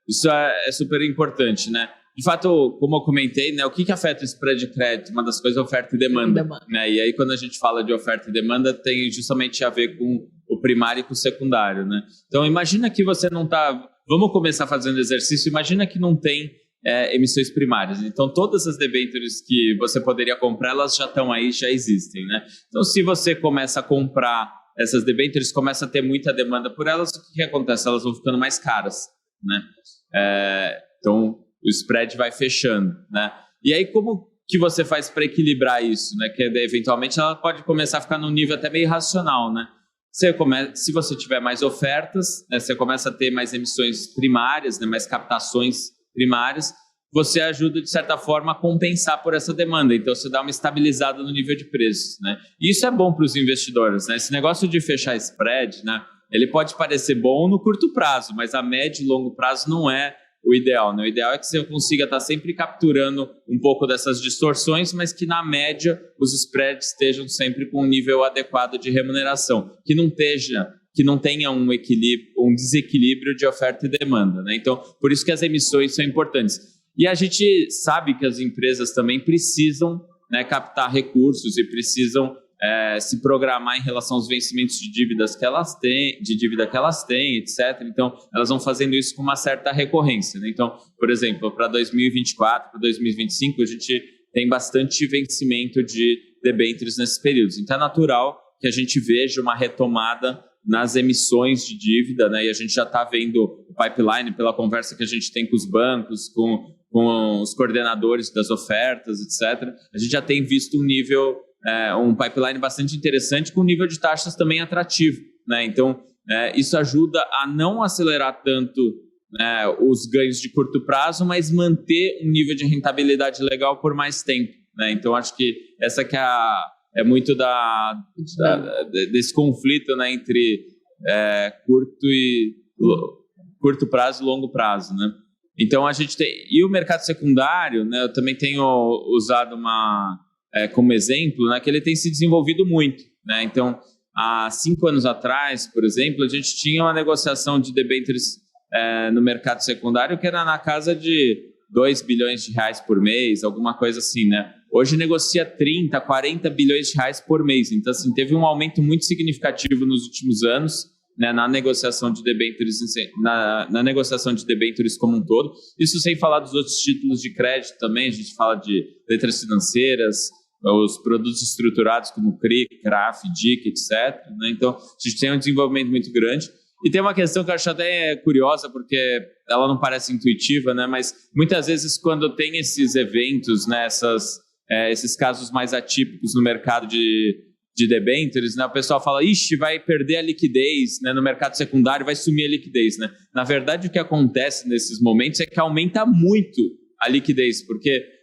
Isso é super importante, né? De fato, como eu comentei, né, o que afeta o spread de crédito? Uma das coisas é oferta e demanda. Né? E aí, quando a gente fala de oferta e demanda, tem justamente a ver com o primário e com o secundário, né? Então, imagina que você não está... Vamos começar fazendo exercício. Imagina que não tem emissões primárias. Então, todas as debêntures que você poderia comprar, elas já estão aí, já existem, né? Então, se você começa a comprar essas debêntures, começa a ter muita demanda por elas, o que acontece? Elas vão ficando mais caras, né? Então, o spread vai fechando, né? E aí, como que você faz para equilibrar isso, né? Que eventualmente ela pode começar a ficar num nível até meio irracional, né? Se você tiver mais ofertas, né, você começa a ter mais emissões primárias, né, mais captações primárias, você ajuda, de certa forma, a compensar por essa demanda. Então, você dá uma estabilizada no nível de preços, né? E isso é bom para os investidores, né? Esse negócio de fechar spread, né, ele pode parecer bom no curto prazo, mas a médio e longo prazo não é o ideal, né? O ideal é que você consiga estar sempre capturando um pouco dessas distorções, mas que, na média, os spreads estejam sempre com um nível adequado de remuneração, que não tenha um desequilíbrio de oferta e demanda, né? Então, por isso que as emissões são importantes. E a gente sabe que as empresas também precisam, né, captar recursos e precisam se programar em relação aos vencimentos de dívida que elas têm, etc. Então, elas vão fazendo isso com uma certa recorrência, né? Então, por exemplo, para 2024, para 2025, a gente tem bastante vencimento de debêntures nesses períodos. Então, é natural que a gente veja uma retomada nas emissões de dívida, né? E a gente já está vendo o pipeline pela conversa que a gente tem com os bancos, com os coordenadores das ofertas, etc. A gente já tem visto um pipeline bastante interessante com um nível de taxas também atrativo, né? Então, isso ajuda a não acelerar tanto os ganhos de curto prazo, mas manter um nível de rentabilidade legal por mais tempo, né? Então, acho que essa que é muito desse conflito, né, entre curto prazo e longo prazo, né? Então, a gente tem... E o mercado secundário, né, eu também tenho usado como exemplo, né, que ele tem se desenvolvido muito, né? Então, há 5 anos atrás, por exemplo, a gente tinha uma negociação de debêntures no mercado secundário que era na casa de 2 bilhões de reais por mês, alguma coisa assim, né? Hoje negocia 30, 40 bilhões de reais por mês. Então, assim, teve um aumento muito significativo nos últimos anos, né, na negociação de debêntures, na negociação de debêntures como um todo. Isso sem falar dos outros títulos de crédito também. A gente fala de letras financeiras, os produtos estruturados como CRI, CRAF, DIC, etc., né? Então, a gente tem um desenvolvimento muito grande. E tem uma questão que eu acho até curiosa, porque ela não parece intuitiva, né? Mas muitas vezes quando tem esses eventos, né, esses casos mais atípicos no mercado de debêntures, né, o pessoal fala, ixi, vai perder a liquidez, né, no mercado secundário, vai sumir a liquidez, né? Na verdade, o que acontece nesses momentos é que aumenta muito a liquidez, porque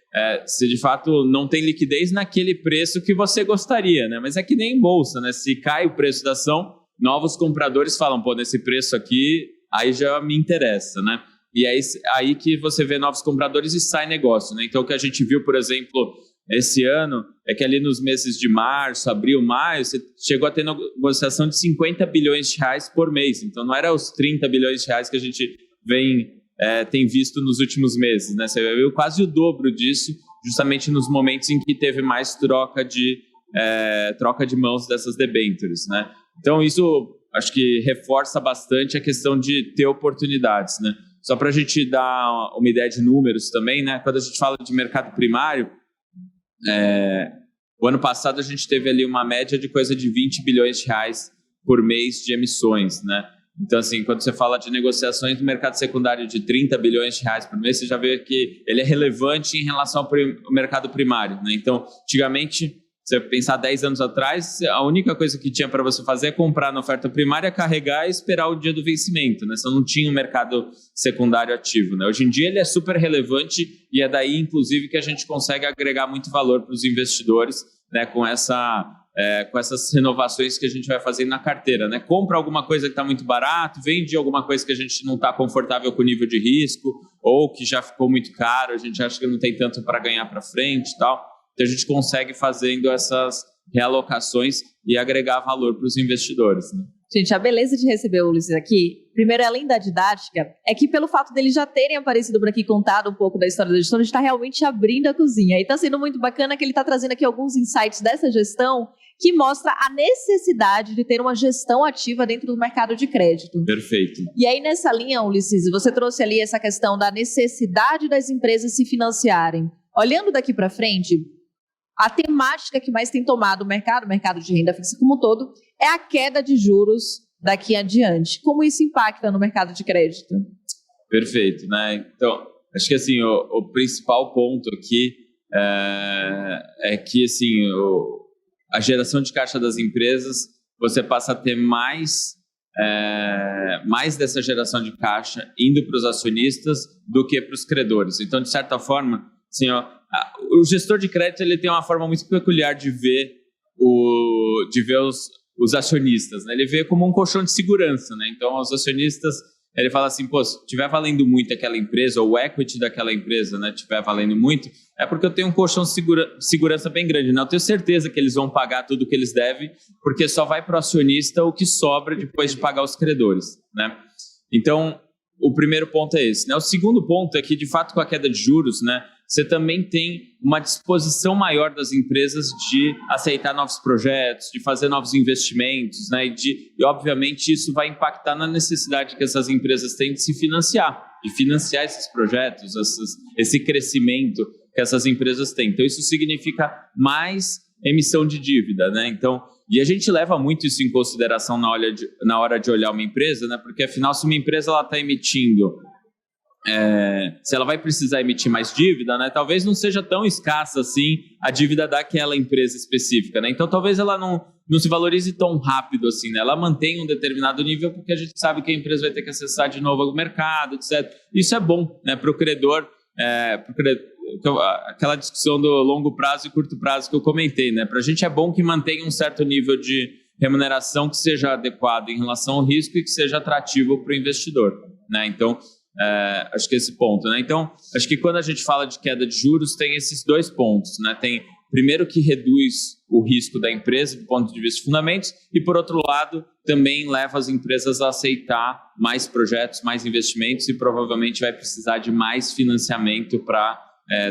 se de fato não tem liquidez naquele preço que você gostaria, né? Mas é que nem em bolsa, né? Se cai o preço da ação, novos compradores falam, pô, nesse preço aqui, aí já me interessa, né? E é aí que você vê novos compradores e sai negócio, né? Então, o que a gente viu, por exemplo, esse ano, é que ali nos meses de março, abril, maio, você chegou a ter negociação de 50 bilhões de reais por mês. Então, não era os 30 bilhões de reais que a gente tem visto nos últimos meses, né? Você viu quase o dobro disso, justamente nos momentos em que teve mais troca de mãos dessas debêntures, né? Então, isso acho que reforça bastante a questão de ter oportunidades, né? Só para a gente dar uma ideia de números também, né? Quando a gente fala de mercado primário, o ano passado a gente teve ali uma média de coisa de 20 bilhões de reais por mês de emissões, né? Então, assim, quando você fala de negociações no mercado secundário de 30 bilhões de reais por mês, você já vê que ele é relevante em relação ao mercado primário, né? Então, antigamente, você pensar 10 anos atrás, a única coisa que tinha para você fazer é comprar na oferta primária, carregar e esperar o dia do vencimento, né? Você não tinha um mercado secundário ativo, né? Hoje em dia ele é super relevante e é daí, inclusive, que a gente consegue agregar muito valor para os investidores, né? Com essas renovações que a gente vai fazer na carteira, né? Compra alguma coisa que está muito barato, vende alguma coisa que a gente não está confortável com o nível de risco ou que já ficou muito caro, a gente acha que não tem tanto para ganhar para frente e tal. Então, a gente consegue fazendo essas realocações e agregar valor para os investidores, né? Gente, a beleza de receber o Ulisses aqui, primeiro, além da didática, é que pelo fato deles já terem aparecido por aqui, contado um pouco da história da gestão, a gente está realmente abrindo a cozinha. E está sendo muito bacana que ele está trazendo aqui alguns insights dessa gestão que mostra a necessidade de ter uma gestão ativa dentro do mercado de crédito. Perfeito. E aí, nessa linha, Ulisses, você trouxe ali essa questão da necessidade das empresas se financiarem. Olhando daqui para frente, a temática que mais tem tomado o mercado de renda fixa como um todo, é a queda de juros daqui adiante. Como isso impacta no mercado de crédito? Perfeito, né? Então, acho que assim, o principal ponto aqui é que assim, a geração de caixa das empresas, você passa a ter mais dessa geração de caixa indo para os acionistas do que para os credores. Então, de certa forma, assim, o gestor de crédito ele tem uma forma muito peculiar de ver os acionistas, né? Ele vê como um colchão de segurança, né? Então, os acionistas, ele fala assim, pô, se estiver valendo muito aquela empresa, ou o equity daquela empresa, né, estiver valendo muito, é porque eu tenho um colchão de segurança bem grande, né? Eu tenho certeza que eles vão pagar tudo o que eles devem, porque só vai para o acionista o que sobra depois de pagar os credores, né? Então, o primeiro ponto é esse, né? O segundo ponto é que, de fato, com a queda de juros, né, você também tem uma disposição maior das empresas de aceitar novos projetos, de fazer novos investimentos, né? E obviamente, isso vai impactar na necessidade que essas empresas têm de se financiar, de financiar esses projetos, esse crescimento que essas empresas têm. Então, isso significa mais emissão de dívida, né? Então, E a gente leva muito isso em consideração na hora de olhar uma empresa, né? Porque afinal, se uma empresa está emitindo, se ela vai precisar emitir mais dívida, né? Talvez não seja tão escassa assim a dívida daquela empresa específica, né? Então talvez ela não se valorize tão rápido assim, né? Ela mantém um determinado nível porque a gente sabe que a empresa vai ter que acessar de novo o mercado, etc. Isso é bom, né? Para o credor, aquela discussão do longo prazo e curto prazo que eu comentei, né? Para a gente é bom que mantenha um certo nível de remuneração que seja adequado em relação ao risco e que seja atrativo para o investidor, né? Então, acho que esse ponto, né? Então, acho que quando a gente fala de queda de juros, tem esses dois pontos, né? Tem, primeiro, que reduz o risco da empresa do ponto de vista de fundamentos e, por outro lado, também leva as empresas a aceitar mais projetos, mais investimentos e provavelmente vai precisar de mais financiamento para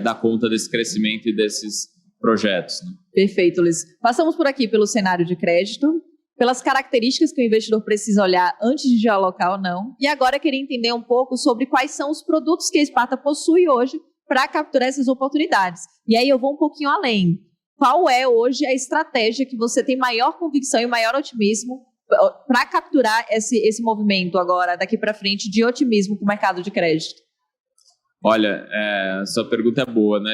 dar conta desse crescimento e desses projetos, né? Perfeito, Luiz. Passamos por aqui pelo cenário de crédito, pelas características que o investidor precisa olhar antes de alocar ou não. E agora eu queria entender um pouco sobre quais são os produtos que a Sparta possui hoje para capturar essas oportunidades. E aí eu vou um pouquinho além. Qual é hoje a estratégia que você tem maior convicção e maior otimismo para capturar esse movimento agora, daqui para frente, de otimismo com o mercado de crédito? Olha, sua pergunta é boa, né?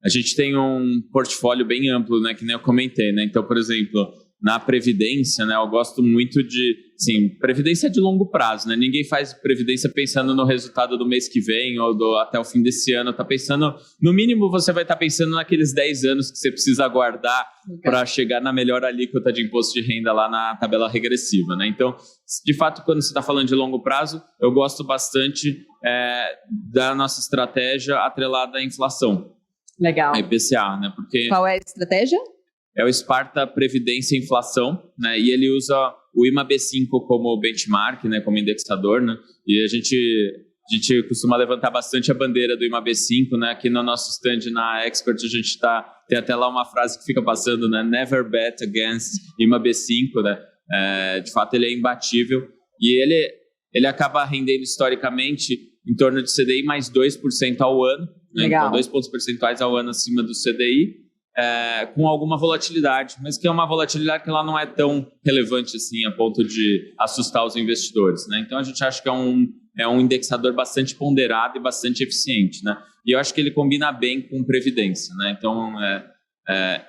A gente tem um portfólio bem amplo, né? Que nem eu comentei, né? Então, por exemplo, na previdência, né? Eu gosto muito de, sim, previdência de longo prazo, né? Ninguém faz previdência pensando no resultado do mês que vem ou até o fim desse ano. Tá pensando, no mínimo, você vai estar pensando naqueles 10 anos que você precisa aguardar para chegar na melhor alíquota de imposto de renda lá na tabela regressiva, né? Então, de fato, quando você está falando de longo prazo, eu gosto bastante da nossa estratégia atrelada à inflação. Legal. A IPCA, né? Porque qual é a estratégia? É o Sparta Previdência e Inflação, né? E ele usa o IMAB5 como benchmark, né? Como indexador, né? E a gente costuma levantar bastante a bandeira do IMAB5, né? Aqui no nosso stand na Expert a gente tem até lá uma frase que fica passando, né? Never bet against IMAB5, né? De fato ele é imbatível e ele acaba rendendo historicamente em torno de CDI mais 2% ao ano, né? Então 2 pontos percentuais ao ano acima do CDI. Com alguma volatilidade, mas que é uma volatilidade que ela não é tão relevante assim a ponto de assustar os investidores, né? Então a gente acha que é um indexador bastante ponderado e bastante eficiente, né? E eu acho que ele combina bem com previdência, né? Então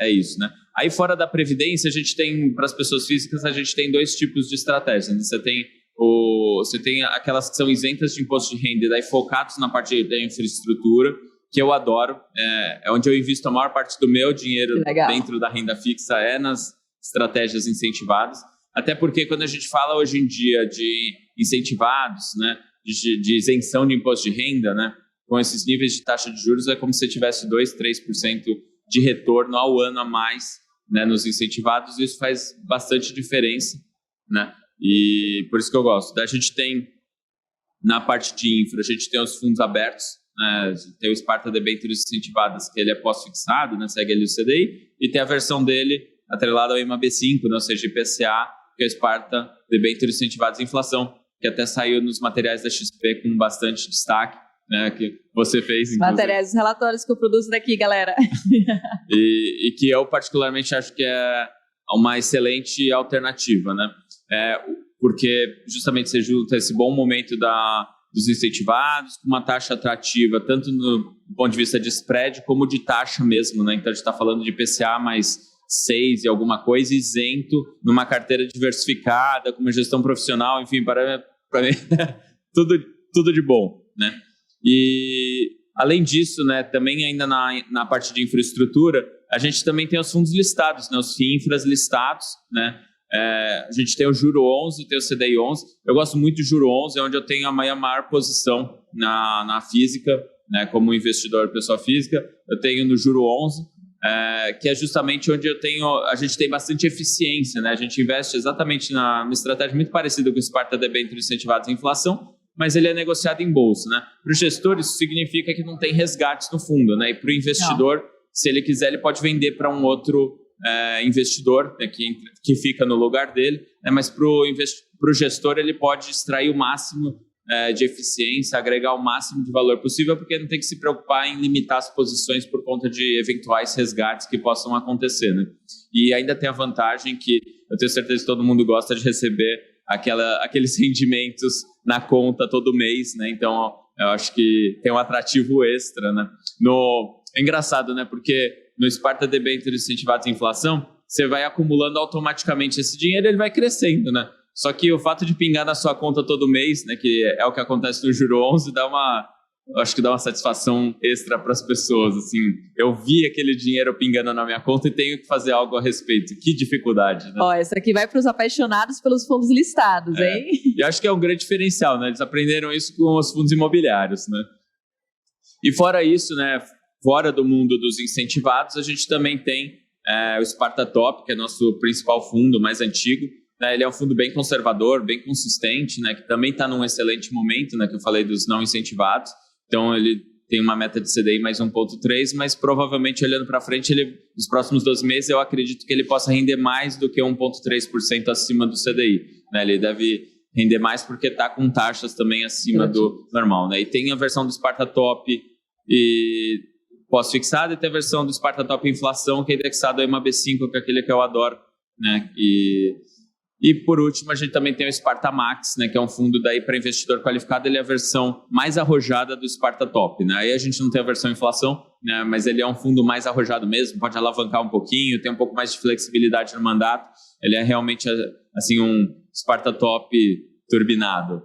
é isso, né? Aí fora da previdência a gente tem, para as pessoas físicas, a gente tem dois tipos de estratégia, né? Você tem aquelas que são isentas de imposto de renda e daí focados na parte da infraestrutura, que eu adoro, é onde eu invisto a maior parte do meu dinheiro dentro da renda fixa, nas estratégias incentivadas, até porque quando a gente fala hoje em dia de incentivados, né, de isenção de imposto de renda, né, com esses níveis de taxa de juros, é como se você tivesse 2, 3% de retorno ao ano a mais, né, nos incentivados, e isso faz bastante diferença, né, e por isso que eu gosto. Daí a gente tem, na parte de infra, a gente tem os fundos abertos, tem o Sparta Debêntures Incentivadas, que ele é pós-fixado, né, segue ali o CDI, e tem a versão dele atrelada ao IMAB5, né, ou seja, IPCA, que é o Sparta Debêntures Incentivadas em Inflação, que até saiu nos materiais da XP com bastante destaque, né, que você fez, inclusive. Materiais, os relatórios que eu produzo daqui, galera. e que eu particularmente acho que é uma excelente alternativa, né, porque justamente você junta esse bom momento dos incentivados, com uma taxa atrativa, tanto no ponto de vista de spread, como de taxa mesmo, né? Então, a gente está falando de IPCA mais 6 e alguma coisa, isento, numa carteira diversificada, com uma gestão profissional, enfim, para mim, tudo de bom, né? E, além disso, né, também ainda na parte de infraestrutura, a gente também tem os fundos listados, né? Os FIINFRAs listados, né? A gente tem o Juro 11, tem o CDI 11. Eu gosto muito do Juro 11, é onde eu tenho a maior posição na física, né, como investidor pessoa física. Eu tenho no Juro 11, que é justamente onde a gente tem bastante eficiência, né? A gente investe exatamente numa estratégia muito parecida com o Sparta Debêntures Incentivados em Inflação, mas ele é negociado em bolsa, né? Para o gestor, isso significa que não tem resgates no fundo, né? E para o investidor, se ele quiser, ele pode vender para um outro investidor, né, que fica no lugar dele, né, mas para o gestor ele pode extrair o máximo de eficiência, agregar o máximo de valor possível, porque não tem que se preocupar em limitar as posições por conta de eventuais resgates que possam acontecer, né? E ainda tem a vantagem que eu tenho certeza que todo mundo gosta de receber aqueles rendimentos na conta todo mês, né? Então, eu acho que tem um atrativo extra, né? É engraçado, né? Porque no Sparta Debêntures incentivados à inflação, você vai acumulando automaticamente esse dinheiro e ele vai crescendo, né? Só que o fato de pingar na sua conta todo mês, né, que é o que acontece no Juro 11, acho que dá uma satisfação extra para as pessoas. Assim, eu vi aquele dinheiro pingando na minha conta e tenho que fazer algo a respeito. Que dificuldade, né? Ó, essa aqui vai para os apaixonados pelos fundos listados, hein? E acho que é um grande diferencial, né? Eles aprenderam isso com os fundos imobiliários, né? E fora isso, né, fora do mundo dos incentivados, a gente também tem o Sparta Top, que é nosso principal fundo, mais antigo. Né? Ele é um fundo bem conservador, bem consistente, né, que também está num excelente momento, né, que eu falei dos não incentivados. Então, ele tem uma meta de CDI mais 1,3, mas provavelmente, olhando para frente, nos próximos 12 meses, eu acredito que ele possa render mais do que 1,3% acima do CDI. Né? Ele deve render mais porque está com taxas também acima do normal. Né? E tem a versão do Sparta Top e pós-fixado, e tem a versão do Sparta Top Inflação, que é indexado a uma B5, que é aquele que eu adoro. Né? E por último, a gente também tem o Sparta Max, né, que é um fundo daí para investidor qualificado. Ele é a versão mais arrojada do Sparta Top. Né? Aí a gente não tem a versão inflação, né, mas ele é um fundo mais arrojado mesmo, pode alavancar um pouquinho, tem um pouco mais de flexibilidade no mandato. Ele é realmente assim, um Sparta Top turbinado.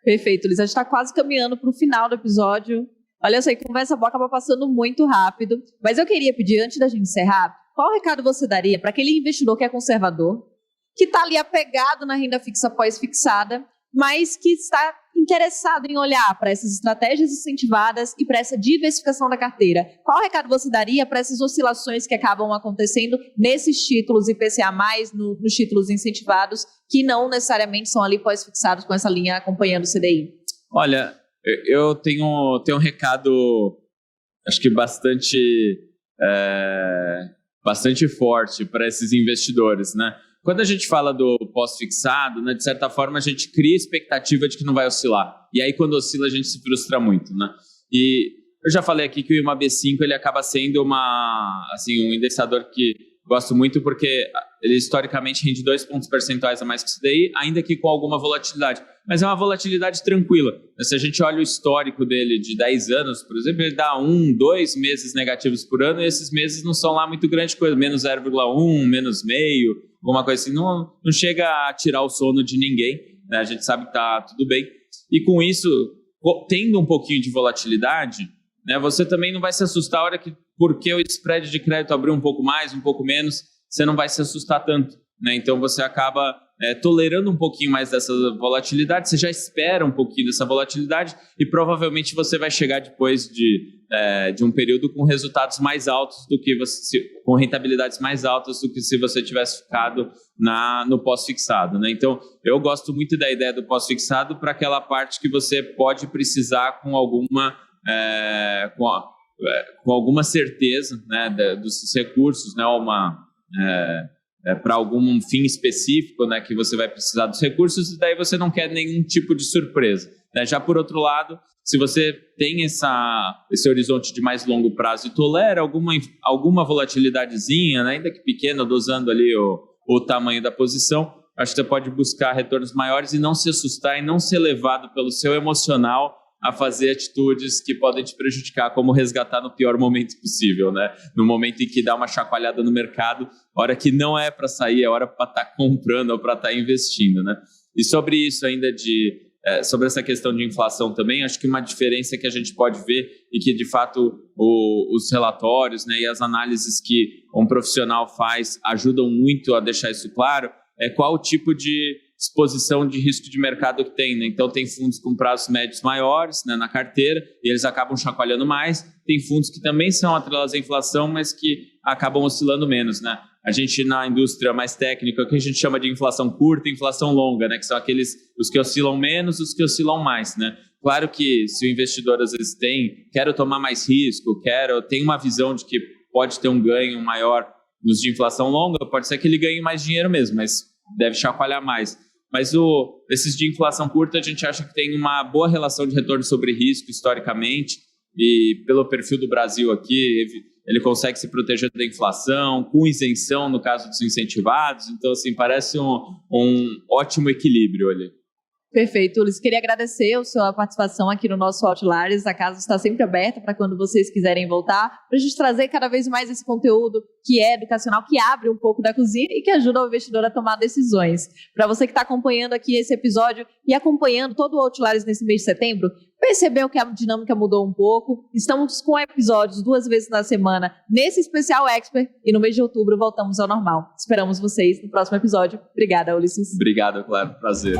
Perfeito, Luiz. A gente está quase caminhando para o final do episódio. Olha só, a conversa boa acaba passando muito rápido. Mas eu queria pedir, antes da gente encerrar, qual recado você daria para aquele investidor que é conservador, que está ali apegado na renda fixa pós-fixada, mas que está interessado em olhar para essas estratégias incentivadas e para essa diversificação da carteira? Qual recado você daria para essas oscilações que acabam acontecendo nesses títulos IPCA+, nos títulos incentivados, que não necessariamente são ali pós-fixados com essa linha acompanhando o CDI? Olha, eu tenho um recado, acho que bastante forte para esses investidores, né? Quando a gente fala do pós-fixado, né, de certa forma a gente cria expectativa de que não vai oscilar. E aí quando oscila a gente se frustra muito, né? E eu já falei aqui que o IMA B5 ele acaba sendo um indexador que gosto muito porque ele historicamente rende 2 pontos percentuais a mais que o CDI, ainda que com alguma volatilidade. Mas é uma volatilidade tranquila. Se a gente olha o histórico dele de 10 anos, por exemplo, ele dá 2 meses negativos por ano, e esses meses não são lá muito grande coisa, menos 0,1, menos meio, alguma coisa assim, não chega a tirar o sono de ninguém, né? A gente sabe que está tudo bem. E com isso, tendo um pouquinho de volatilidade, né, você também não vai se assustar a hora que, porque o spread de crédito abriu um pouco mais, um pouco menos, você não vai se assustar tanto. Né? Então você acaba tolerando um pouquinho mais dessa volatilidade, você já espera um pouquinho dessa volatilidade e provavelmente você vai chegar depois de um período com resultados mais altos do que com rentabilidades mais altas do que se você tivesse ficado no pós-fixado. Né? Então eu gosto muito da ideia do pós-fixado para aquela parte que você pode precisar com alguma certeza, né, dos recursos, né, para algum fim específico, né, que você vai precisar dos recursos, e daí você não quer nenhum tipo de surpresa. Né? Já por outro lado, se você tem esse horizonte de mais longo prazo e tolera alguma volatilidadezinha, né, ainda que pequena, dosando ali o tamanho da posição, acho que você pode buscar retornos maiores e não se assustar e não ser levado pelo seu emocional a fazer atitudes que podem te prejudicar, como resgatar no pior momento possível, né? No momento em que dá uma chacoalhada no mercado, hora que não é para sair, é hora para estar comprando ou para estar investindo, né? E sobre isso ainda sobre essa questão de inflação também, acho que uma diferença que a gente pode ver e que, de fato, os relatórios, né, e as análises que um profissional faz ajudam muito a deixar isso claro, é qual o tipo de exposição de risco de mercado que tem, né? Então tem fundos com prazos médios maiores, né, na carteira, e eles acabam chacoalhando mais. Tem fundos que também são atrelados à inflação, mas que acabam oscilando menos, né? A gente, na indústria mais técnica, o que a gente chama de inflação curta e inflação longa, né? Que são os que oscilam menos e os que oscilam mais, né? Claro que se o investidor às vezes quero tomar mais risco, tem uma visão de que pode ter um ganho maior nos de inflação longa, pode ser que ele ganhe mais dinheiro mesmo, mas deve chacoalhar mais. Mas esses de inflação curta, a gente acha que tem uma boa relação de retorno sobre risco historicamente, e pelo perfil do Brasil aqui, ele consegue se proteger da inflação, com isenção no caso dos incentivados. Então, assim, parece um ótimo equilíbrio ali. Perfeito, Ulisses. Queria agradecer a sua participação aqui no nosso Outliers. A casa está sempre aberta para quando vocês quiserem voltar, para a gente trazer cada vez mais esse conteúdo que é educacional, que abre um pouco da cozinha e que ajuda o investidor a tomar decisões. Para você que está acompanhando aqui esse episódio e acompanhando todo o Outliers nesse mês de setembro, percebeu que a dinâmica mudou um pouco. Estamos com episódios 2 vezes na semana nesse especial Expert e no mês de outubro voltamos ao normal. Esperamos vocês no próximo episódio. Obrigada, Ulisses. Obrigado, claro. Prazer.